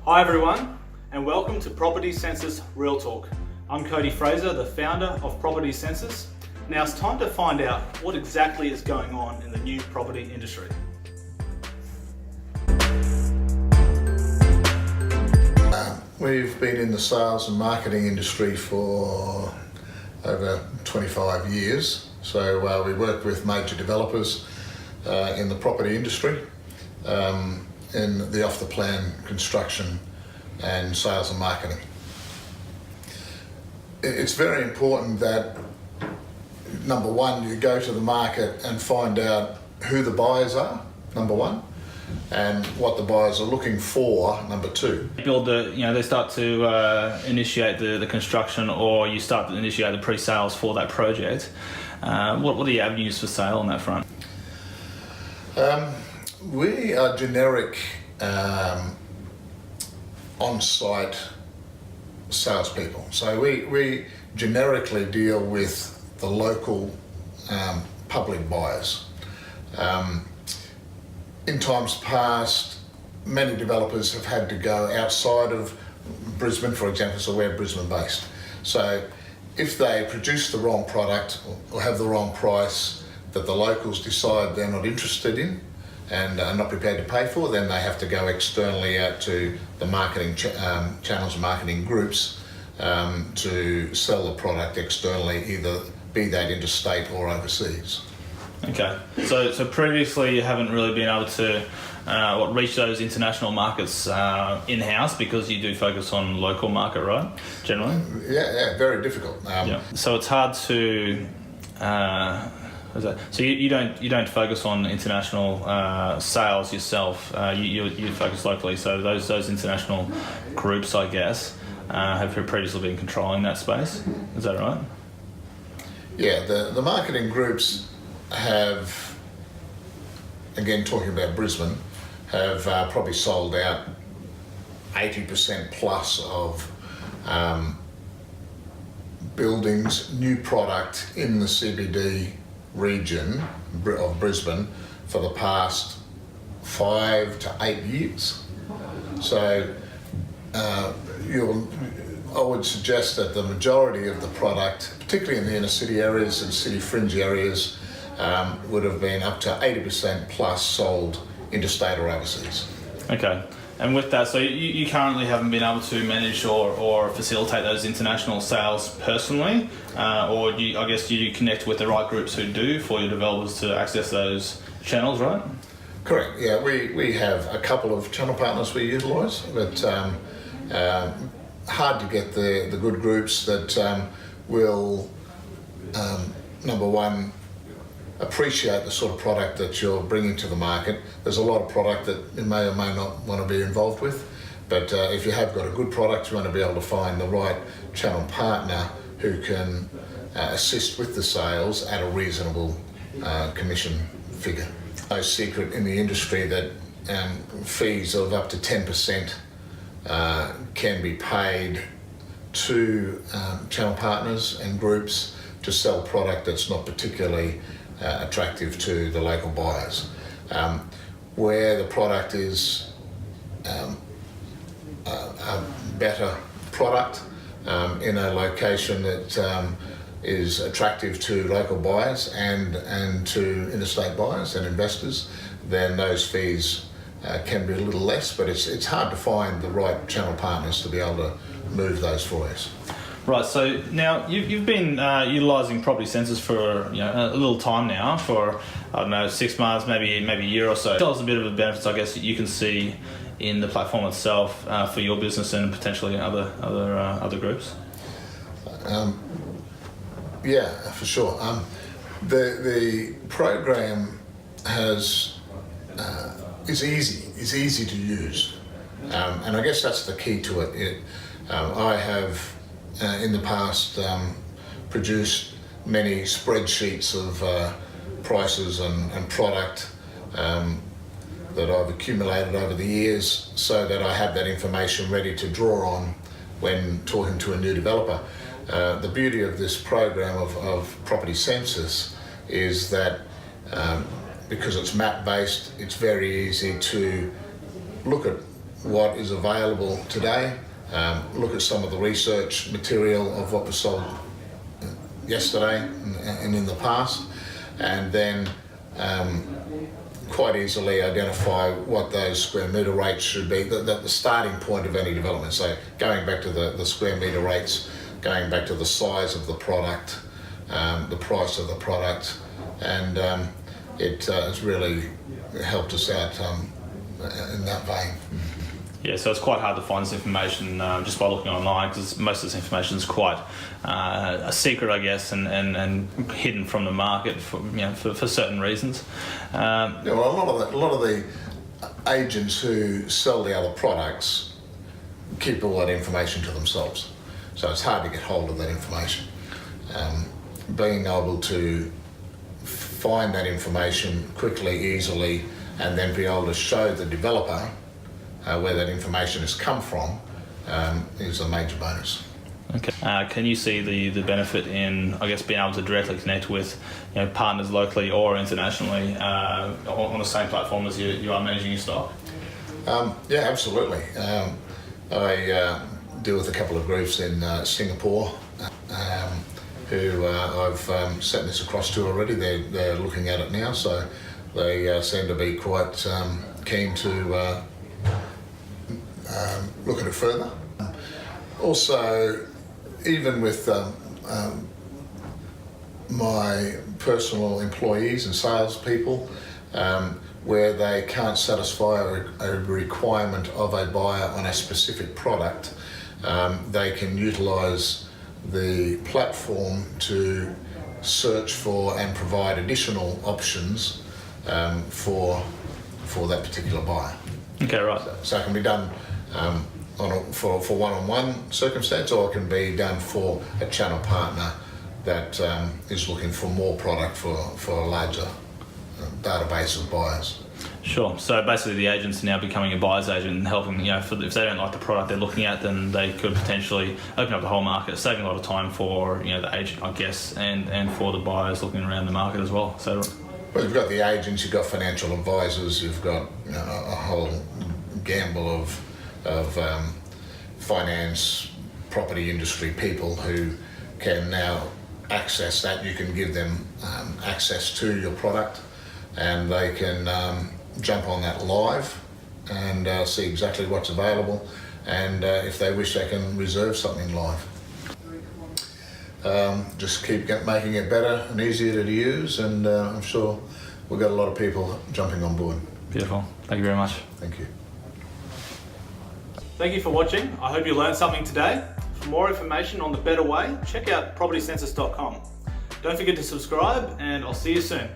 Hi everyone, and welcome to Property Census Real Talk. I'm Cody Fraser, the founder of Property Census. Now it's time to find out what exactly is going on in the new property industry. We've been in the sales and marketing industry for over 25 years. So we work with major developers in the property industry, in the off-the-plan construction and sales and marketing. It's very important that, number one, you go to the market and find out who the buyers are, number one, and what the buyers are looking for, number two. They start to initiate the construction, or you start to initiate the pre-sales for that project. What are the avenues for sale on that front? We are generic on-site salespeople. So we generically deal with the local public buyers. In times past, many developers have had to go outside of Brisbane, for example, so we're Brisbane based. So if they produce the wrong product or have the wrong price that the locals decide they're not interested in and are not prepared to pay for, then they have to go externally out to the marketing channels and marketing groups to sell the product externally, either be that interstate or overseas. Okay, so previously you haven't really been able to reach those international markets in-house because you do focus on local market, right? Generally. Yeah, very difficult. So it's hard to. So you don't focus on international sales yourself. You focus locally. So those international groups, I guess, have previously been controlling that space. Is that right? Yeah, the marketing groups have, again talking about Brisbane, have probably sold out 80% plus of buildings, new product in the CBD region of Brisbane for the past 5 to 8 years. So I would suggest that the majority of the product, particularly in the inner city areas and city fringe areas, would have been up to 80% plus sold interstate or overseas. Okay. And with that, so you currently haven't been able to manage or facilitate those international sales personally, or do you connect with the right groups who do for your developers to access those channels, right? Correct, yeah. We have a couple of channel partners we utilise, but hard to get the good groups that will, number one, appreciate the sort of product that you're bringing to the market. There's a lot of product that you may or may not want to be involved with, but if you have got a good product, you want to be able to find the right channel partner who can assist with the sales at a reasonable commission figure. No secret in the industry that fees of up to 10% can be paid to channel partners and groups to sell product that's not particularly attractive to the local buyers. Where the product is a better product in a location that is attractive to local buyers and to interstate buyers and investors, then those fees can be a little less, but it's hard to find the right channel partners to be able to move those for us. Right, so now you've been utilising Property Census for a little time now, for 6 months, maybe a year or so. Tell us a bit of the benefits, I guess, that you can see in the platform itself for your business and potentially other groups. Yeah, for sure. The program is easy to use, and I guess that's the key to it. I have. In the past, produced many spreadsheets of prices and product that I've accumulated over the years, so that I have that information ready to draw on when talking to a new developer. The beauty of this program of Property Census is that because it's map-based, it's very easy to look at what is available today, look at some of the research material of what was sold yesterday and in the past, and then quite easily identify what those square metre rates should be, the starting point of any development. So going back to the square metre rates, going back to the size of the product, the price of the product, and it has really helped us out in that vein. Yeah, so it's quite hard to find this information just by looking online, because most of this information is quite a secret, I guess, and hidden from the market for certain reasons. Yeah, well, a lot of the agents who sell the other products keep all that information to themselves, so it's hard to get hold of that information. Being able to find that information quickly, easily, and then be able to show the developer where that information has come from is a major bonus. Okay. Can you see the benefit in, I guess, being able to directly connect with partners locally or internationally on the same platform as you are managing your stock? Yeah, absolutely. I deal with a couple of groups in Singapore who I've sent this across to already. They're looking at it now, so they seem to be quite keen to look at it further. Also, even with my personal employees and salespeople, where they can't satisfy a requirement of a buyer on a specific product, they can utilise the platform to search for and provide additional options for that particular buyer. Okay, right. So it can be done for one-on-one circumstance, or it can be done for a channel partner that is looking for more product for a larger database of buyers. Sure. So basically, the agent's now becoming a buyer's agent and helping. If they don't like the product they're looking at, then they could potentially open up the whole market, saving a lot of time for the agent, I guess, and for the buyers looking around the market as well. So, well, you've got the agents, you've got financial advisors, you've got a whole gamble of finance, property industry people who can now access that. You can give them access to your product, and they can jump on that live and see exactly what's available, and if they wish, they can reserve something live. Just keep making it better and easier to use, and I'm sure we've got a lot of people jumping on board. Beautiful. Thank you very much. Thank you. Thank you for watching. I hope you learned something today. For more information on The Better Way, check out propertycensus.com. Don't forget to subscribe, and I'll see you soon.